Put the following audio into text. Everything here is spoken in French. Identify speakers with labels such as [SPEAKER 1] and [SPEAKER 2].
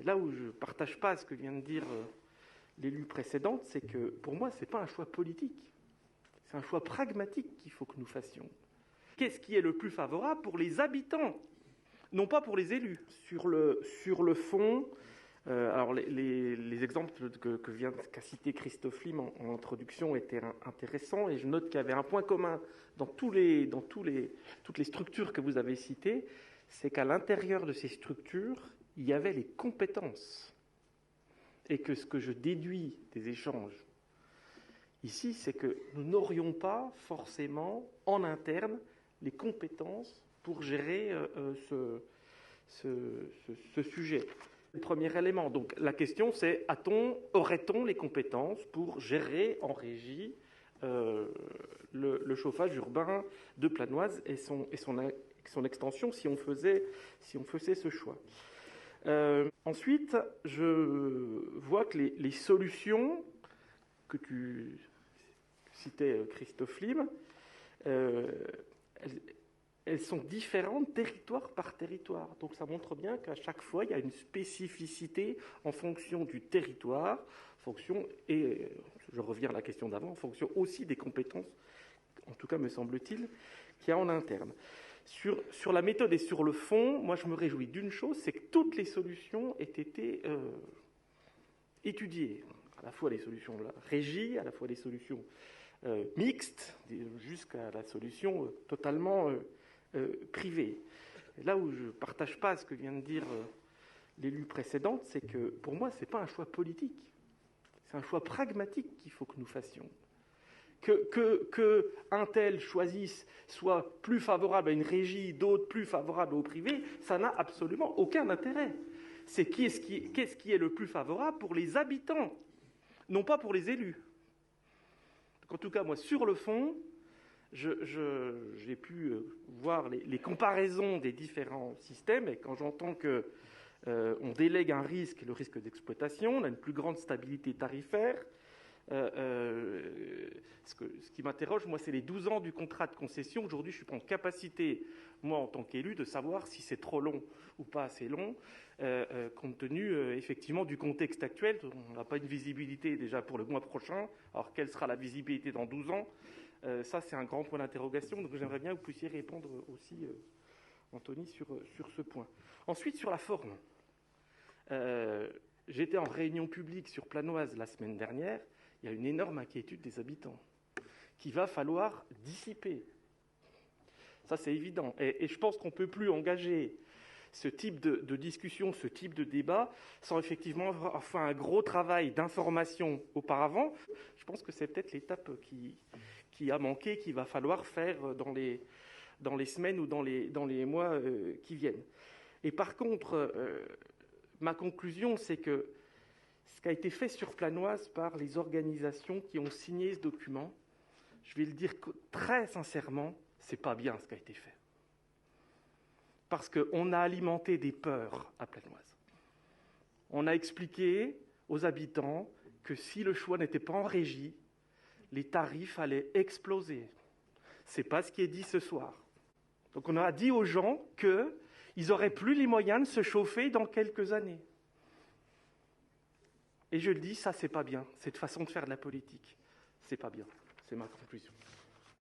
[SPEAKER 1] là où je ne partage pas ce que vient de dire l'élu précédente, c'est que pour moi, ce n'est pas un choix politique. C'est un choix pragmatique qu'il faut que nous fassions. Qu'est-ce qui est le plus favorable pour les habitants, non pas pour les élus? Sur le fond, alors les exemples qu'a cité Christophe Lim en introduction étaient intéressants, et je note qu'il y avait un point commun dans toutes les structures que vous avez citées, c'est qu'à l'intérieur de ces structures, il y avait les compétences. Et que ce que je déduis des échanges ici, c'est que nous n'aurions pas forcément en interne les compétences pour gérer ce sujet. Le premier élément, donc la question c'est, aurait-on les compétences pour gérer en régie le chauffage urbain de Planoise et son extension si on faisait ce choix. Ensuite, je vois que les solutions que tu citais, Christophe Lim, elles sont différentes territoire par territoire. Donc ça montre bien qu'à chaque fois, il y a une spécificité en fonction du territoire, et je reviens à la question d'avant, en fonction aussi des compétences, en tout cas me semble-t-il, qu'il y a en interne. Sur la méthode et sur le fond, moi je me réjouis d'une chose, c'est que toutes les solutions aient été étudiées. À la fois les solutions de la régie, à la fois les solutions mixtes, jusqu'à la solution totalement privée. Et là où je ne partage pas ce que vient de dire l'élu précédente, c'est que pour moi, ce n'est pas un choix politique. C'est un choix pragmatique qu'il faut que nous fassions. Que un tel choisisse soit plus favorable à une régie, d'autres plus favorables au privé, ça n'a absolument aucun intérêt. C'est qu'est-ce qui est le plus favorable pour les habitants, non pas pour les élus. Donc, en tout cas, moi, sur le fond, j'ai pu voir les comparaisons des différents systèmes, et quand j'entends que on délègue un risque, le risque d'exploitation, on a une plus grande stabilité tarifaire. Ce qui m'interroge, moi, c'est les 12 ans du contrat de concession. Aujourd'hui, je suis pas en capacité, moi, en tant qu'élu, de savoir si c'est trop long ou pas assez long, compte tenu, effectivement, du contexte actuel. On n'a pas une visibilité déjà pour le mois prochain. Alors, quelle sera la visibilité dans 12 ans? Ça, c'est un grand point d'interrogation. Donc, j'aimerais bien que vous puissiez répondre aussi, Anthony, sur ce point. Ensuite, sur la forme. J'étais en réunion publique sur Planoise la semaine dernière. Il y a une énorme inquiétude des habitants qu'il va falloir dissiper. Ça, c'est évident. Et je pense qu'on ne peut plus engager ce type de discussion, ce type de débat, sans effectivement avoir fait un gros travail d'information auparavant. Je pense que c'est peut-être l'étape qui a manqué, qu'il va falloir faire dans les semaines ou dans les mois qui viennent. Et par contre, ma conclusion, c'est que ce qui a été fait sur Planoise par les organisations qui ont signé ce document, je vais le dire très sincèrement, c'est pas bien ce qui a été fait. Parce qu'on a alimenté des peurs à Planoise. On a expliqué aux habitants que si le choix n'était pas en régie, les tarifs allaient exploser. C'est pas ce qui est dit ce soir. Donc on a dit aux gens qu'ils n'auraient plus les moyens de se chauffer dans quelques années. Et je le dis, ça c'est pas bien. Cette façon de faire de la politique, c'est pas bien. C'est ma conclusion.